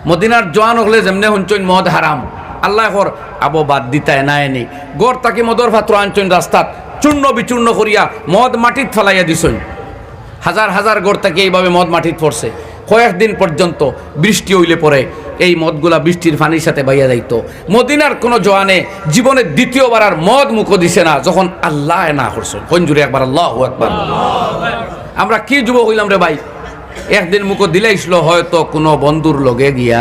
মদিনার জোয়ান হলে যেমনে হুঞ্চইন মদ হারাম আল্লাহ কর আবো বাদ দিতায় নায়নি গড় তাকে মদর পাত্র আনচইন রাস্তাত চূর্ণ বিচূর্ণ করিয়া মদ মাটিত ফেলাইয়া দিছইন। হাজার হাজার গড় তাকে এইভাবে মদ মাটিত পড়ছে। কয়েকদিন পর্যন্ত বৃষ্টি হইলে পরে এই মদগুলা বৃষ্টির পানির সাথে বাইয়া যাইত। মদিনার কোনো জওয়ানে জীবনের দ্বিতীয়বার আর মদ মুখো দিছে না যখন আল্লাহ না করছেন। হঞ্জুরে একবার আল্লাহু আকবার। আমরা কি যুবক হইলাম রে ভাই, একদিন মুখো দিলাইছিল হয়তো কোনো বন্ধুর লগে গিয়া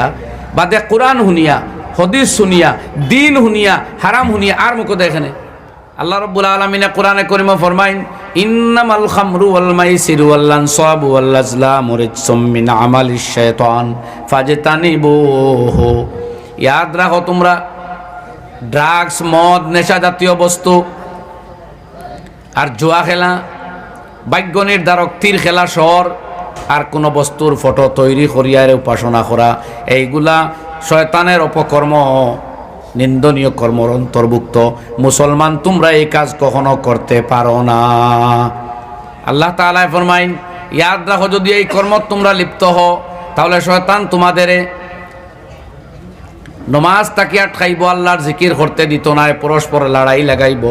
বাদে কোরআন শুনিয়া হদিস শুনিয়া দিন শুনিয়া হারাম শুনিয়া আর মুখো দেখেনে। আল্লাহ রাব্বুল আলামিন কোরআনে কারীমে ফরমাইন ইন্নামাল খামরু ওয়াল মাইসিরু ওয়াল আনসাবু ওয়াল আজলামু রিজসুম মিন আমালিশ শাইতান ফাজতানিবুহু। ইয়াদ রাখো তোমরা ড্রাগস মদ নেশা জাতীয় বস্তু আর জুয়া খেলা ভাগ্য নির্ধারক তীর খেলা শহর আর কোনো বস্তুর ফটো তৈরি করিয়ার উপাসনা করা এইগুলা শয়তানের অপকর্ম নিন্দনীয় কর্মর অন্তর্ভুক্ত। মুসলমান তোমরা এই কাজ কখনো করতে পারো না। আল্লাহ তাআলা ফরমাইন ইয়াদ রাখো যদি এই কর্ম তোমরা লিপ্ত হও তাহলে শয়তান তোমাদের নমাজ তাকে আটকাইব, আল্লাহর জিকির করতে দিত না, পরস্পর লড়াই লাগাইব,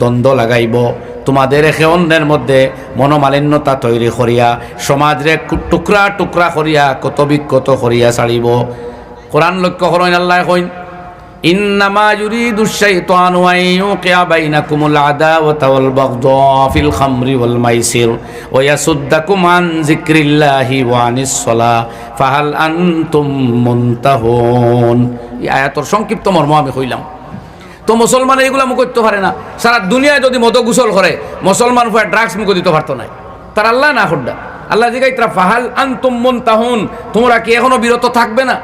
দ্বন্দ্ব লাগাইব, তোমাদের একে অন্যের মধ্যে মনোমালিন্যতা তৈরি করিয়া সমাজরে টুকরা টুকরা করিয়া কত বিক্ষত করিয়া ছাড়িব। কোরআন লক্ষ্য করেন আল্লাহ কইন ইন্নামা ইউরিদু শাইতানু আন ইউকিয়া বাইনাকুমুল আদাওয়াতা ওয়াল বাগদা ফিল খামরি ওয়াল মাইসির ওয়া ইয়াসুদ্দাকুম আন যিকরিল্লাহি ওয়া আনিস সালাহ ফাহাল আনতুম মুনতাহুন। এই আয়াতের সংক্ষিপ্ত মর্ম আমি কইলাম। তো মুসলমান এইগুলা মুখ করতে পারে না। সারা দুনিয়ায় যদি মদ গোসল করে মুসলমান হয়ে ড্রাগস মুখ দিতে পারতো না। তার আল্লাহ না করডা আল্লাহ জিগাই তারা ফাহাল আনতুম মুনতাহুন, তোমরা কি এখনো বিরত থাকবে না?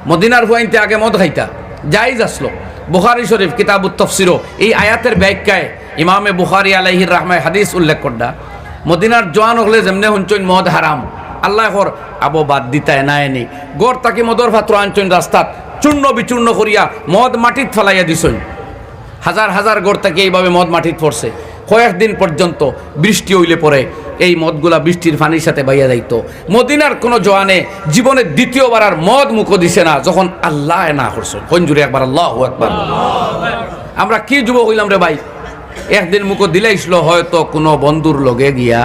মদিনার হুয়াইনতে আগে মদ খাইতা জায়েজ আসলো। বুখারী শরীফ কিতাবুত তাফসিরও এই আয়াতের ব্যাখ্যায় ইমামে বুখারী আলাইহির রাহমায় হাদিস উল্লেখ করডা মদিনার জওয়ান হলে যেমনে হুঞ্চইন মদ হারাম আল্লাহ কর আবো বাদ দিতায় নায়নি গড় তাকে মদর পাত্র আনচইন রাস্তাত চূর্ণ বিচূর্ণ করিয়া মদ মাটিত ফেলাইয়া দিছইন। হাজার হাজার গড় থেকে এইভাবে মদ মাটিত পড়ছে। কয়েকদিন পর্যন্ত বৃষ্টি হইলে পরে এই মদগুলা বৃষ্টির পানির সাথে বাইয়া যাইত। মদিনার কোনো জওয়ানে জীবনের দ্বিতীয়বার আর মদ মুখো দিছে না যখন আল্লাহ না করছেন। হঞ্জুরে একবার আল্লাহু আকবার। আমরা কি যুবক হইলাম রে ভাই, একদিন মুখো দিলাইছিল হয়তো কোনো বন্ধুর লগে গিয়া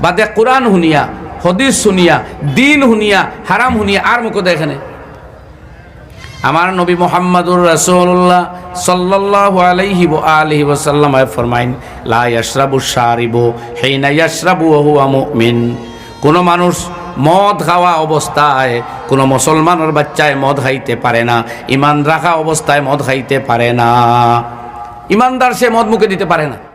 বাদে কোরআন শুনিয়া হদিস শুনিয়া দিন শুনিয়া হারাম শুনিয়া আর মুখো দেখেনে। আমার নবী মুহাম্মদুর রাসূলুল্লাহ সাল্লাল্লাহু আলাইহি ওয়া আলিহি ওয়াসাল্লাম ফরমাইন লা ইয়াশরাবু শারিবু হিনা ইয়াশরাবু ওয়া হুয়া মুমিন। কোন মানুষ মদ খাওয়া অবস্থায় কোন মুসলমানের বাচ্চায় মদ খাইতে পারে না, ঈমান রাখা অবস্থায় মদ খাইতে পারে না। ঈমানদার সে মদ মুখে দিতে পারে না।